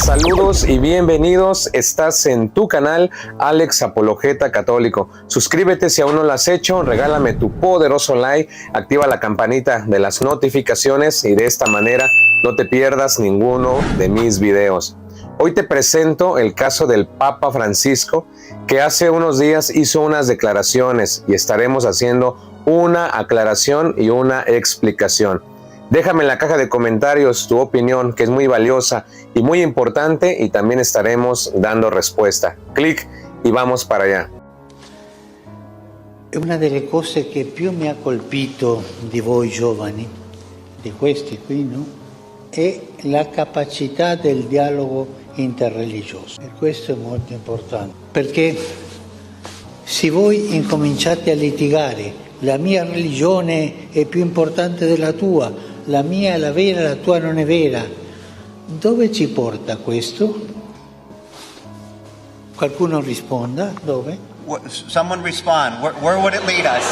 Saludos y bienvenidos, estás en tu canal Alex Apologeta Católico. Suscríbete si aún no lo has hecho, regálame tu poderoso like, activa la campanita de las notificaciones y de esta manera no te pierdas ninguno de mis videos. Hoy te presento el caso del Papa Francisco, que hace unos días hizo unas declaraciones y estaremos haciendo una aclaración y una explicación. Déjame en la caja de comentarios tu opinión, que es muy valiosa y muy importante, y también estaremos dando respuesta. Clic y vamos para allá. Una delle cose che più mi ha colpito di voi giovani, di questi qui, no? È la capacità del dialogo interreligioso. E questo è molto importante, perché se voi incominciate a litigare, la mia religione è più importante della tua, la mia è la vera, la tua non è vera, dove ci porta questo? Qualcuno risponda, dove? Someone respond. Where would it lead us?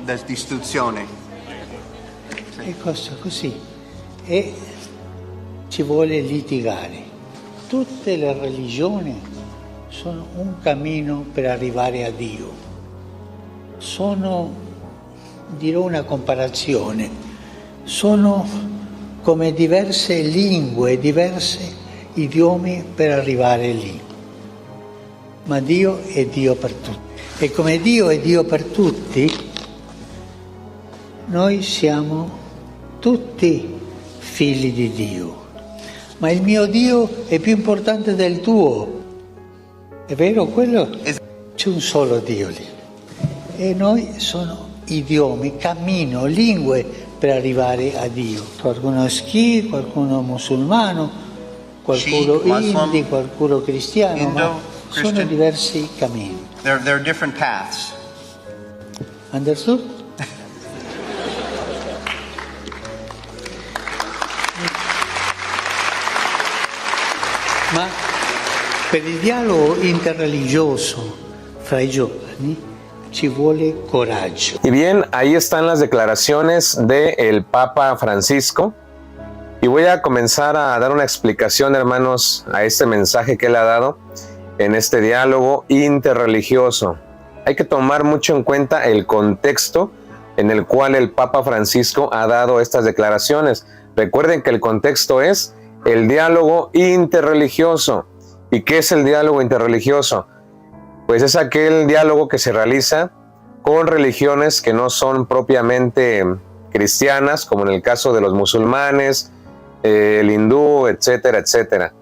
La distruzione. È così. E ci vuole litigare. Tutte le religioni sono un cammino per arrivare a Dio. Sono, dirò una comparazione, sono come diverse lingue, diversi idiomi per arrivare lì. Ma Dio è Dio per tutti. E come Dio è Dio per tutti, noi siamo tutti figli di Dio. Ma il mio Dio è più importante del tuo. È vero quello? C'è un solo Dio lì. E noi sono idiomi, cammino, lingue per arrivare a Dio. Qualcuno è Sikh, qualcuno musulmano, qualcuno hindi, qualcuno cristiano, ma sono diversi cammini. There are different paths. Understood? Ma per il dialogo interreligioso fra i giovani ci vuole coraggio. Y bien, ahí están las declaraciones del Papa Francisco. Y voy a comenzar a dar una explicación, hermanos, a este mensaje que él ha dado en este diálogo interreligioso. Hay que tomar mucho en cuenta el contexto en el cual el Papa Francisco ha dado estas declaraciones. Recuerden que el contexto es el diálogo interreligioso. ¿Y qué es el diálogo interreligioso? Pues es aquel diálogo que se realiza con religiones que no son propiamente cristianas, como en el caso de los musulmanes, el hindú, etcétera, etcétera.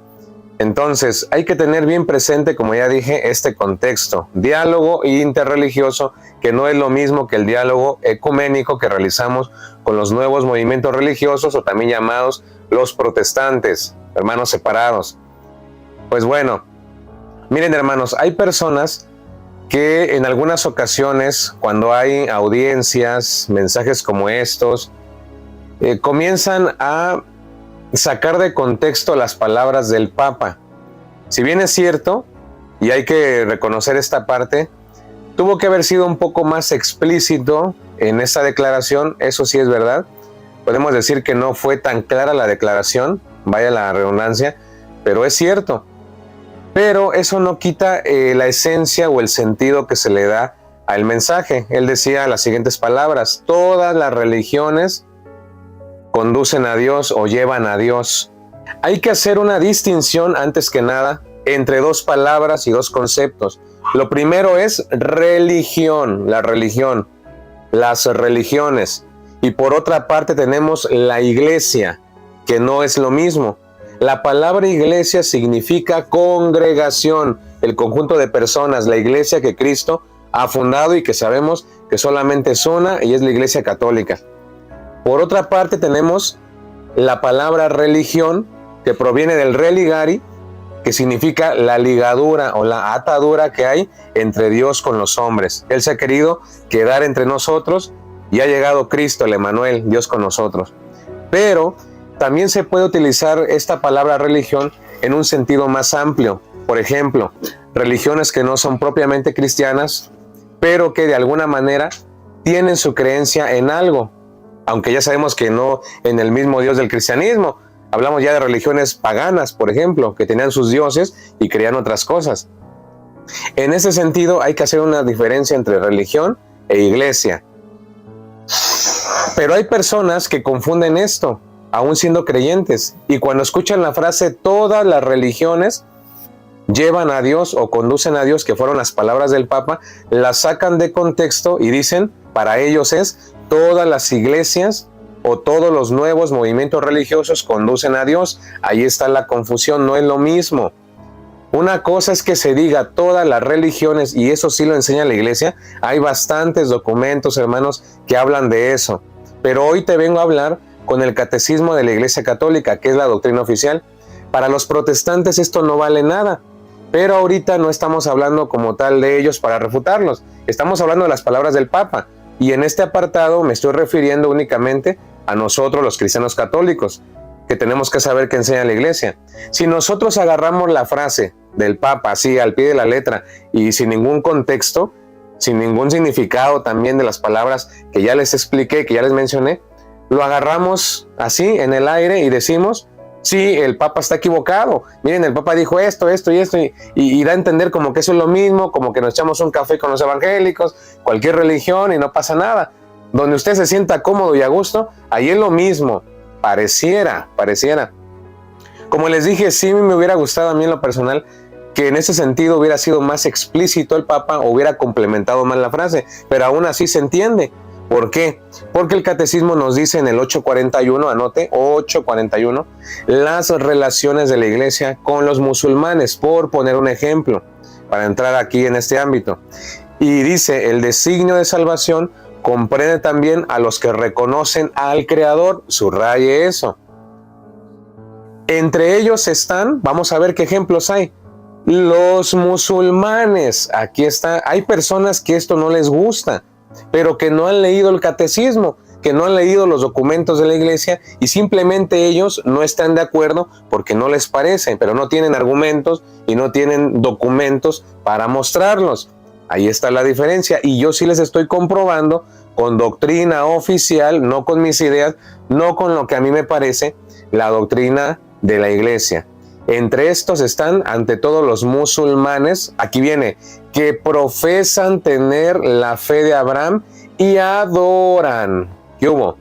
Entonces, hay que tener bien presente, como ya dije, este contexto. Diálogo interreligioso, que no es lo mismo que el diálogo ecuménico que realizamos con los nuevos movimientos religiosos, o también llamados los protestantes, hermanos separados. Pues bueno, miren, hermanos, hay personas que en algunas ocasiones, cuando hay audiencias, mensajes como estos, comienzan a sacar de contexto las palabras del Papa. Si bien es cierto, y hay que reconocer esta parte, tuvo que haber sido un poco más explícito en esa declaración, eso sí es verdad. Podemos decir que no fue tan clara la declaración, vaya la redundancia, pero es cierto. Pero eso no quita la esencia o el sentido que se le da al mensaje. Él decía las siguientes palabras: todas las religiones conducen a Dios o llevan a Dios. Hay que hacer una distinción, antes que nada, entre dos palabras y dos conceptos. Lo primero es religión, la religión, las religiones. Y por otra parte tenemos la iglesia, que no es lo mismo. La palabra iglesia significa congregación, el conjunto de personas, la iglesia que Cristo ha fundado y que sabemos que solamente es una, y es la Iglesia Católica. Por otra parte tenemos la palabra religión, que proviene del religare, que significa la ligadura o la atadura que hay entre Dios con los hombres. Él se ha querido quedar entre nosotros y ha llegado Cristo, el Emmanuel, Dios con nosotros. Pero también se puede utilizar esta palabra religión en un sentido más amplio. Por ejemplo, religiones que no son propiamente cristianas, pero que de alguna manera tienen su creencia en algo, aunque ya sabemos que no en el mismo Dios del cristianismo. Hablamos ya de religiones paganas, por ejemplo, que tenían sus dioses y creían otras cosas. En ese sentido, hay que hacer una diferencia entre religión e iglesia. Pero hay personas que confunden esto, aún siendo creyentes, y cuando escuchan la frase todas las religiones llevan a Dios o conducen a Dios, que fueron las palabras del Papa, las sacan de contexto y dicen, para ellos es todas las iglesias o todos los nuevos movimientos religiosos conducen a Dios. Ahí está la confusión, no es lo mismo. Una cosa es que se diga todas las religiones, y eso sí lo enseña la iglesia. Hay bastantes documentos, hermanos, que hablan de eso. Pero hoy te vengo a hablar con el catecismo de la Iglesia Católica, que es la doctrina oficial. Para los protestantes esto no vale nada, pero ahorita no estamos hablando como tal de ellos para refutarlos. Estamos hablando de las palabras del Papa, y en este apartado me estoy refiriendo únicamente a nosotros los cristianos católicos, que tenemos que saber qué enseña la iglesia. Si nosotros agarramos la frase del Papa así al pie de la letra y sin ningún contexto, sin ningún significado también de las palabras que ya les expliqué, que ya les mencioné, lo agarramos así en el aire y decimos, sí, el Papa está equivocado. Miren, el Papa dijo esto, esto y esto, y da a entender como que eso es lo mismo, como que nos echamos un café con los evangélicos, cualquier religión y no pasa nada. Donde usted se sienta cómodo y a gusto, ahí es lo mismo. Pareciera. Como les dije, sí me hubiera gustado a mí en lo personal que en ese sentido hubiera sido más explícito el Papa, o hubiera complementado más la frase, pero aún así se entiende. ¿Por qué? Porque el catecismo nos dice en el 841, anote, 841, las relaciones de la iglesia con los musulmanes, por poner un ejemplo, para entrar aquí en este ámbito. Y dice, el designio de salvación comprende también a los que reconocen al Creador, subraye eso. Entre ellos están, vamos a ver qué ejemplos hay, los musulmanes. Aquí está, hay personas que esto no les gusta, pero que no han leído el catecismo, que no han leído los documentos de la iglesia, y simplemente ellos no están de acuerdo porque no les parece, pero no tienen argumentos y no tienen documentos para mostrarlos. Ahí está la diferencia, y yo sí les estoy comprobando con doctrina oficial, no con mis ideas, no con lo que a mí me parece, la doctrina de la iglesia. Entre estos están, ante todo, los musulmanes, aquí viene, que profesan tener la fe de Abraham y adoran, ¿qué hubo?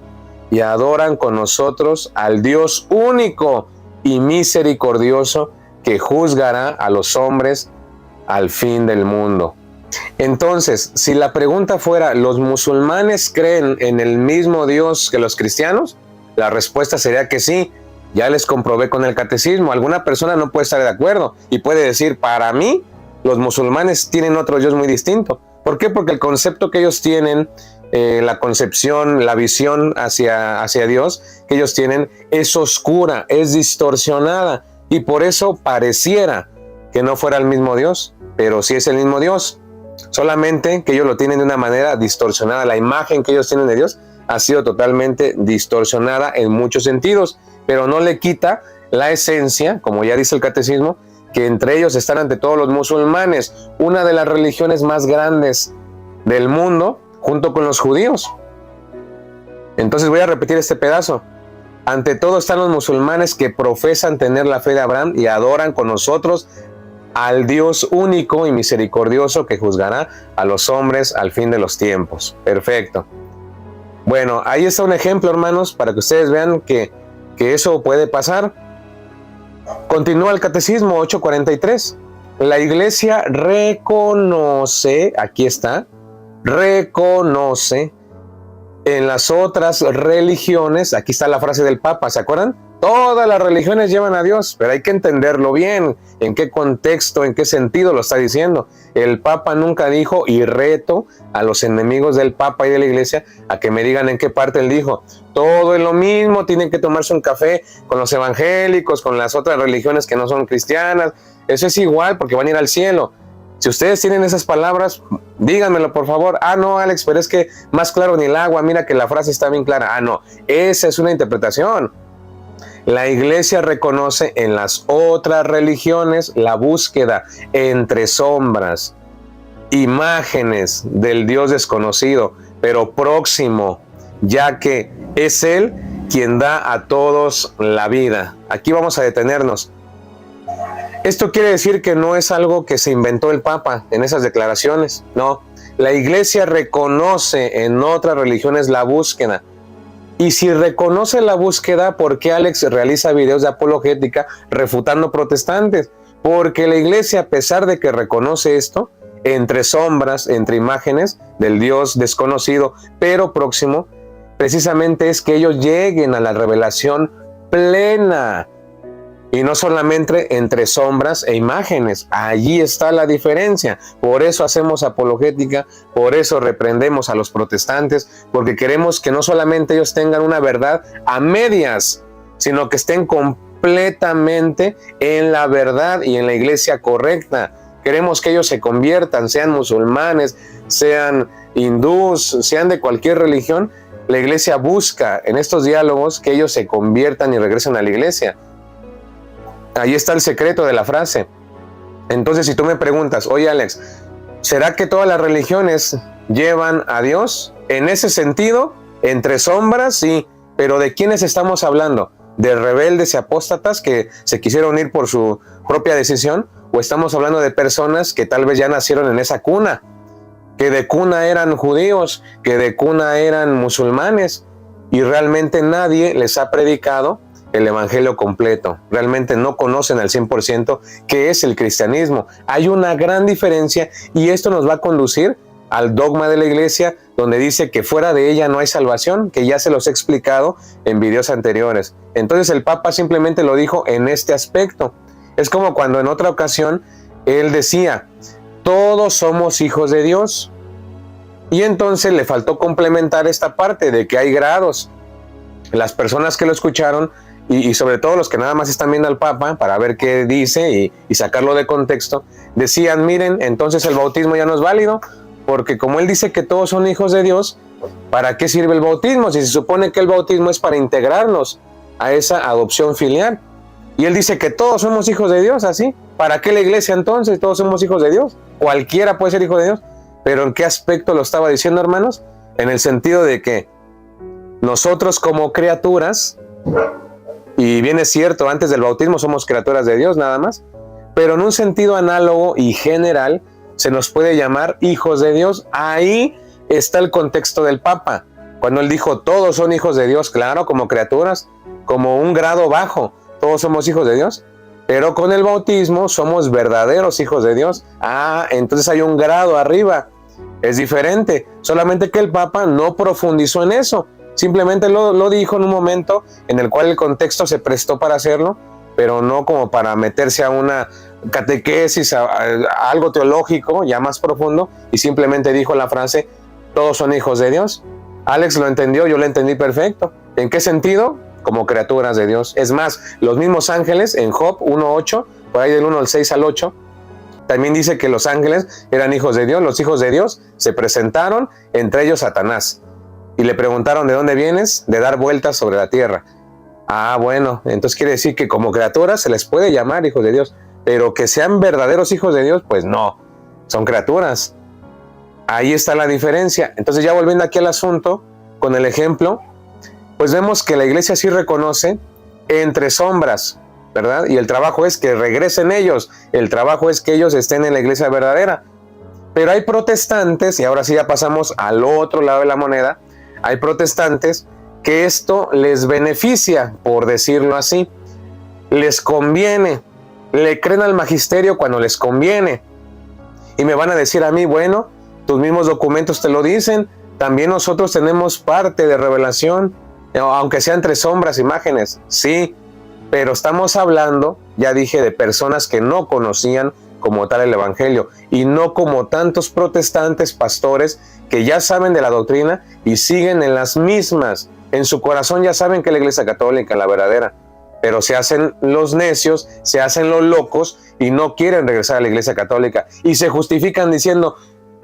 Y adoran con nosotros al Dios único y misericordioso que juzgará a los hombres al fin del mundo. Entonces, si la pregunta fuera, ¿los musulmanes creen en el mismo Dios que los cristianos? La respuesta sería que sí. Ya les comprobé con el catecismo. Alguna persona no puede estar de acuerdo y puede decir, para mí, los musulmanes tienen otro Dios muy distinto. ¿Por qué? Porque el concepto que ellos tienen, la concepción, la visión hacia Dios que ellos tienen es oscura, es distorsionada, y por eso pareciera que no fuera el mismo Dios, pero sí es el mismo Dios. Solamente que ellos lo tienen de una manera distorsionada. La imagen que ellos tienen de Dios ha sido totalmente distorsionada en muchos sentidos, pero no le quita la esencia, como ya dice el catecismo, que entre ellos están ante todos los musulmanes, una de las religiones más grandes del mundo, junto con los judíos. Entonces voy a repetir este pedazo. Ante todo están los musulmanes que profesan tener la fe de Abraham y adoran con nosotros al Dios único y misericordioso que juzgará a los hombres al fin de los tiempos. Perfecto. Bueno, ahí está un ejemplo, hermanos, para que ustedes vean que eso puede pasar. Continúa el catecismo 843. La iglesia reconoce, aquí está, reconoce en las otras religiones, aquí está la frase del Papa, ¿se acuerdan? Todas las religiones llevan a Dios, pero hay que entenderlo bien, en qué contexto, en qué sentido lo está diciendo. El Papa nunca dijo, y reto a los enemigos del Papa y de la iglesia a que me digan en qué parte él dijo. Todo es lo mismo, tienen que tomarse un café con los evangélicos, con las otras religiones que no son cristianas. Eso es igual porque van a ir al cielo. Si ustedes tienen esas palabras, díganmelo por favor. Ah, no, Alex, pero es que más claro ni el agua, mira que la frase está bien clara. Ah, no, esa es una interpretación. La iglesia reconoce en las otras religiones la búsqueda entre sombras, imágenes del Dios desconocido, pero próximo, ya que es Él quien da a todos la vida. Aquí vamos a detenernos. Esto quiere decir que no es algo que se inventó el Papa en esas declaraciones, no. La Iglesia reconoce en otras religiones la búsqueda. Y si reconoce la búsqueda, ¿por qué Alex realiza videos de apologética refutando protestantes? Porque la Iglesia, a pesar de que reconoce esto, entre sombras, entre imágenes del Dios desconocido, pero próximo, precisamente es que ellos lleguen a la revelación plena. Y no solamente entre sombras e imágenes. Allí está la diferencia. Por eso hacemos apologética, por eso reprendemos a los protestantes, porque queremos que no solamente ellos tengan una verdad a medias, sino que estén completamente en la verdad y en la iglesia correcta. Queremos que ellos se conviertan, sean musulmanes, sean hindús, sean de cualquier religión. La iglesia busca en estos diálogos que ellos se conviertan y regresen a la iglesia. Ahí está el secreto de la frase. Entonces, si tú me preguntas, oye Alex, ¿será que todas las religiones llevan a Dios? En ese sentido, entre sombras, sí, pero ¿de quiénes estamos hablando? ¿De rebeldes y apóstatas que se quisieron ir por su propia decisión? ¿O estamos hablando de personas que tal vez ya nacieron en esa cuna? Que de cuna eran judíos, que de cuna eran musulmanes, y realmente nadie les ha predicado el evangelio completo. Realmente no conocen al 100% qué es el cristianismo. Hay una gran diferencia y esto nos va a conducir al dogma de la iglesia, donde dice que fuera de ella no hay salvación, que ya se los he explicado en videos anteriores. Entonces el Papa simplemente lo dijo en este aspecto. Es como cuando en otra ocasión él decía, todos somos hijos de Dios. Y entonces le faltó complementar esta parte de que hay grados. Las personas que lo escucharon y sobre todo los que nada más están viendo al Papa para ver qué dice y sacarlo de contexto, decían, miren, entonces el bautismo ya no es válido, porque como él dice que todos son hijos de Dios, ¿para qué sirve el bautismo? Si se supone que el bautismo es para integrarnos a esa adopción filial. Y él dice que todos somos hijos de Dios, así. ¿Para qué la iglesia entonces? Todos somos hijos de Dios. Cualquiera puede ser hijo de Dios. ¿Pero en qué aspecto lo estaba diciendo, hermanos? En el sentido de que nosotros como criaturas, y bien es cierto, antes del bautismo somos criaturas de Dios nada más, pero en un sentido análogo y general se nos puede llamar hijos de Dios. Ahí está el contexto del Papa, cuando él dijo todos son hijos de Dios, claro, como criaturas, como un grado bajo, todos somos hijos de Dios, pero con el bautismo somos verdaderos hijos de Dios. Entonces hay un grado arriba, es diferente, solamente que el Papa no profundizó en eso. Simplemente lo dijo en un momento en el cual el contexto se prestó para hacerlo, pero no como para meterse a una catequesis, a algo teológico ya más profundo, y simplemente dijo la frase, todos son hijos de Dios. Alex lo entendió, yo lo entendí perfecto. ¿En qué sentido? Como criaturas de Dios. Es más, los mismos ángeles en Job 1.8, por ahí del 1 al 6 al 8, también dice que los ángeles eran hijos de Dios. Los hijos de Dios se presentaron, entre ellos Satanás. Y le preguntaron, ¿de dónde vienes? De dar vueltas sobre la tierra. Bueno, entonces quiere decir que como criaturas se les puede llamar hijos de Dios, pero que sean verdaderos hijos de Dios, pues no, son criaturas. Ahí está la diferencia. Entonces ya volviendo aquí al asunto, con el ejemplo, pues vemos que la iglesia sí reconoce entre sombras, ¿verdad? Y el trabajo es que regresen ellos, el trabajo es que ellos estén en la iglesia verdadera. Pero hay protestantes, y ahora sí ya pasamos al otro lado de la moneda, hay protestantes que esto les beneficia, por decirlo así, les conviene, le creen al magisterio cuando les conviene. Y me van a decir a mí, bueno, tus mismos documentos te lo dicen, también nosotros tenemos parte de revelación, aunque sea entre sombras, imágenes, sí, pero estamos hablando, ya dije, de personas que no conocían como tal el evangelio, y no como tantos protestantes pastores que ya saben de la doctrina y siguen en las mismas. En su corazón ya saben que la iglesia católica es la verdadera, pero se hacen los necios, se hacen los locos y no quieren regresar a la iglesia católica y se justifican diciendo,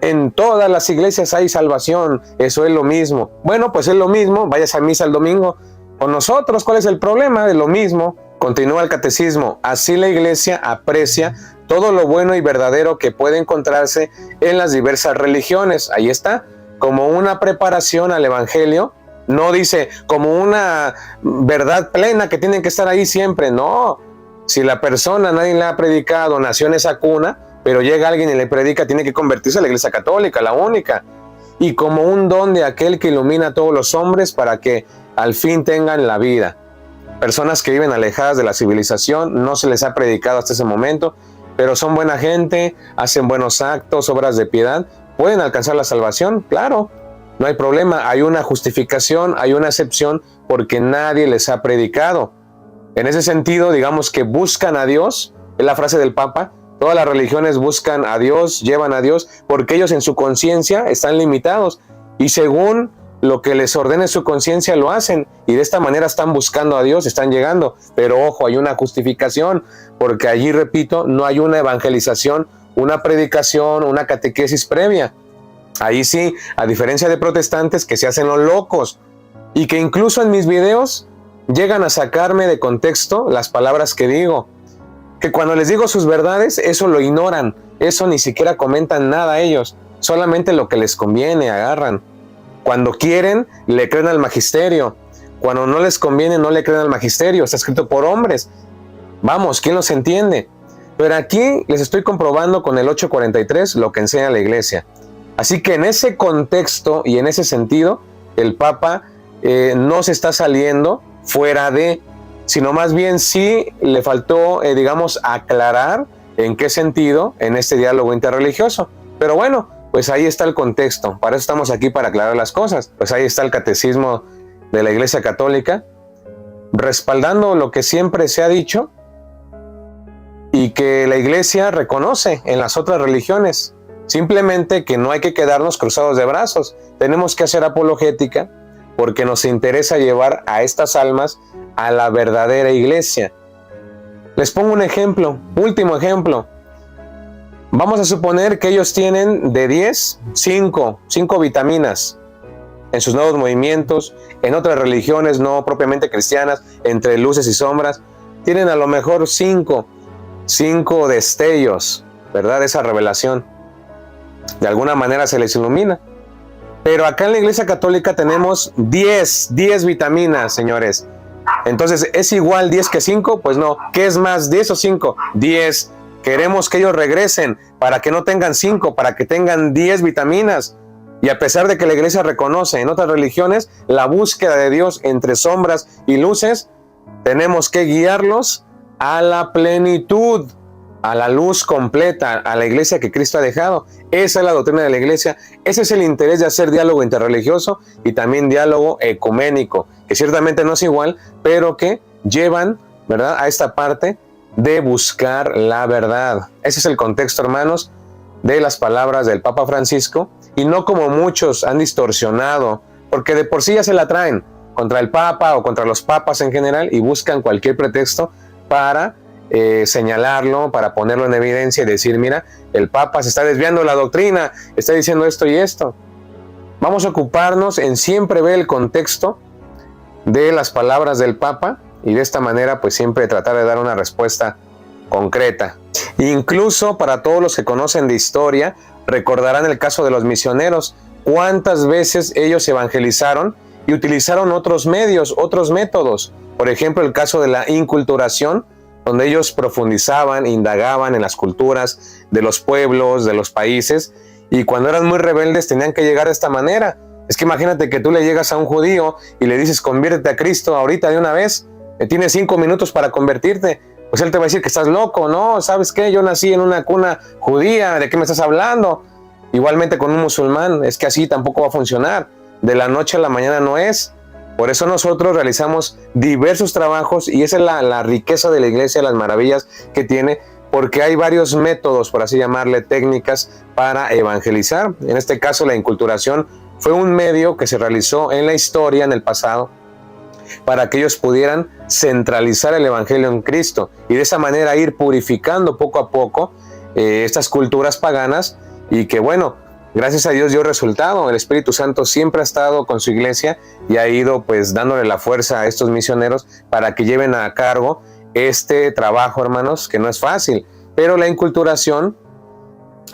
en todas las iglesias hay salvación, eso es lo mismo. Bueno, pues es lo mismo, vayas a misa el domingo. Con nosotros, ¿cuál es el problema? De lo mismo. Continúa el catecismo. Así la iglesia aprecia todo lo bueno y verdadero que puede encontrarse en las diversas religiones. Ahí está, como una preparación al evangelio, No dice como una verdad plena que tienen que estar ahí siempre. No, si la persona nadie le ha predicado, nació en esa cuna, pero llega alguien y le predica, tiene que convertirse a la Iglesia Católica, la única. Y como un don de aquel que ilumina a todos los hombres para que al fin tengan la vida. Personas que viven alejadas de la civilización, no se les ha predicado hasta ese momento, pero son buena gente, hacen buenos actos, obras de piedad, pueden alcanzar la salvación, claro, no hay problema, hay una justificación, hay una excepción porque nadie les ha predicado. En ese sentido, digamos que buscan a Dios, es la frase del Papa, todas las religiones buscan a Dios, llevan a Dios, porque ellos en su conciencia están limitados y según lo que les ordene su conciencia lo hacen y de esta manera están buscando a Dios, están llegando. Pero ojo, hay una justificación, porque allí, repito, no hay una evangelización, una predicación, una catequesis previa. Ahí sí, a diferencia de protestantes que se hacen los locos y que incluso en mis videos llegan a sacarme de contexto las palabras que digo, que cuando les digo sus verdades, eso lo ignoran, eso ni siquiera comentan nada ellos, solamente lo que les conviene agarran. Cuando quieren, le creen al magisterio. Cuando no les conviene, no le creen al magisterio. Está escrito por hombres. Vamos, ¿quién los entiende? Pero aquí les estoy comprobando con el 843 lo que enseña la Iglesia. Así que en ese contexto y en ese sentido, el Papa no se está saliendo fuera de, sino más bien sí le faltó, digamos, aclarar en qué sentido en este diálogo interreligioso. Pero bueno, pues ahí está el contexto, para eso estamos aquí, para aclarar las cosas. Pues ahí está el catecismo de la Iglesia Católica, respaldando lo que siempre se ha dicho y que la Iglesia reconoce en las otras religiones. Simplemente que no hay que quedarnos cruzados de brazos, tenemos que hacer apologética porque nos interesa llevar a estas almas a la verdadera Iglesia. Les pongo un ejemplo, último ejemplo. Vamos a suponer que ellos tienen de 10, 5 vitaminas en sus nuevos movimientos, en otras religiones no propiamente cristianas, entre luces y sombras, tienen a lo mejor 5 destellos, ¿verdad? Esa revelación. De alguna manera se les ilumina. Pero acá en la Iglesia Católica tenemos 10 vitaminas, señores. Entonces, ¿es igual 10 que 5? Pues no. ¿Qué es más, 10 o 5? 10. Queremos que ellos regresen para que no tengan 5, para que tengan 10 vitaminas. Y a pesar de que la Iglesia reconoce en otras religiones la búsqueda de Dios entre sombras y luces, tenemos que guiarlos a la plenitud, a la luz completa, a la Iglesia que Cristo ha dejado. Esa es la doctrina de la Iglesia. Ese es el interés de hacer diálogo interreligioso y también diálogo ecuménico, que ciertamente no es igual, pero que llevan, ¿verdad?, a esta parte de buscar la verdad. Ese es el contexto, hermanos, de las palabras del Papa Francisco, y no como muchos han distorsionado, porque de por sí ya se la traen contra el Papa o contra los papas en general y buscan cualquier pretexto para señalarlo, para ponerlo en evidencia y decir, mira, el Papa se está desviando de la doctrina, está diciendo esto y esto. Vamos a ocuparnos en siempre ver el contexto de las palabras del Papa y de esta manera pues siempre tratar de dar una respuesta concreta. Incluso para todos los que conocen de historia, recordarán el caso de los misioneros, cuántas veces ellos evangelizaron y utilizaron otros medios, otros métodos. Por ejemplo, el caso de la inculturación, donde ellos profundizaban, indagaban en las culturas de los pueblos, de los países, y cuando eran muy rebeldes tenían que llegar de esta manera. Es que imagínate que tú le llegas a un judío y le dices, conviértete a Cristo ahorita de una vez, tienes 5 minutos para convertirte. Pues él te va a decir que estás loco, ¿no? ¿Sabes qué? Yo nací en una cuna judía, ¿de qué me estás hablando? Igualmente con un musulmán, es que así tampoco va a funcionar. De la noche a la mañana no es. Por eso nosotros realizamos diversos trabajos y esa es la riqueza de la Iglesia, las maravillas que tiene, porque hay varios métodos, por así llamarle, técnicas para evangelizar. En este caso, la inculturación fue un medio que se realizó en la historia, en el pasado, para que ellos pudieran centralizar el Evangelio en Cristo y de esa manera ir purificando poco a poco estas culturas paganas y que, bueno, gracias a Dios dio resultado. El Espíritu Santo siempre ha estado con su iglesia y ha ido pues dándole la fuerza a estos misioneros para que lleven a cargo este trabajo, hermanos, que no es fácil, pero la inculturación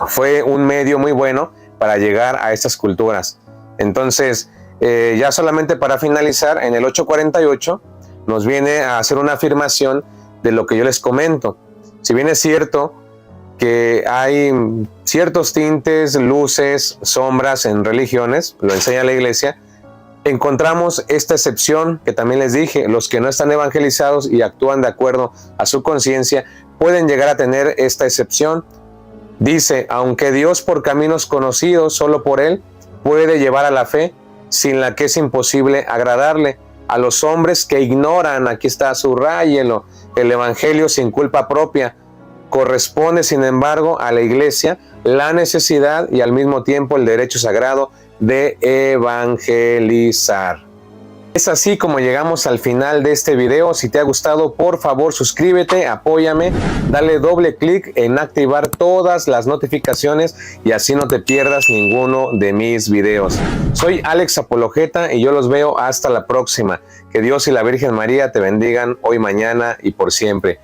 fue un medio muy bueno para llegar a estas culturas. Entonces, Ya solamente para finalizar, en el 848 nos viene a hacer una afirmación de lo que yo les comento. Si bien es cierto que hay ciertos tintes, luces, sombras en religiones, lo enseña la iglesia, encontramos esta excepción que también les dije: los que no están evangelizados y actúan de acuerdo a su conciencia pueden llegar a tener esta excepción. Dice: aunque Dios por caminos conocidos solo por Él puede llevar a la fe, sin la que es imposible agradarle. A los hombres que ignoran, aquí está, subrayelo, el evangelio sin culpa propia, corresponde sin embargo a la iglesia la necesidad y al mismo tiempo el derecho sagrado de evangelizar. Es así como llegamos al final de este video. Si te ha gustado, por favor suscríbete, apóyame, dale doble clic en activar todas las notificaciones y así no te pierdas ninguno de mis videos. Soy Alex Apologeta y yo los veo hasta la próxima. Que Dios y la Virgen María te bendigan hoy, mañana y por siempre.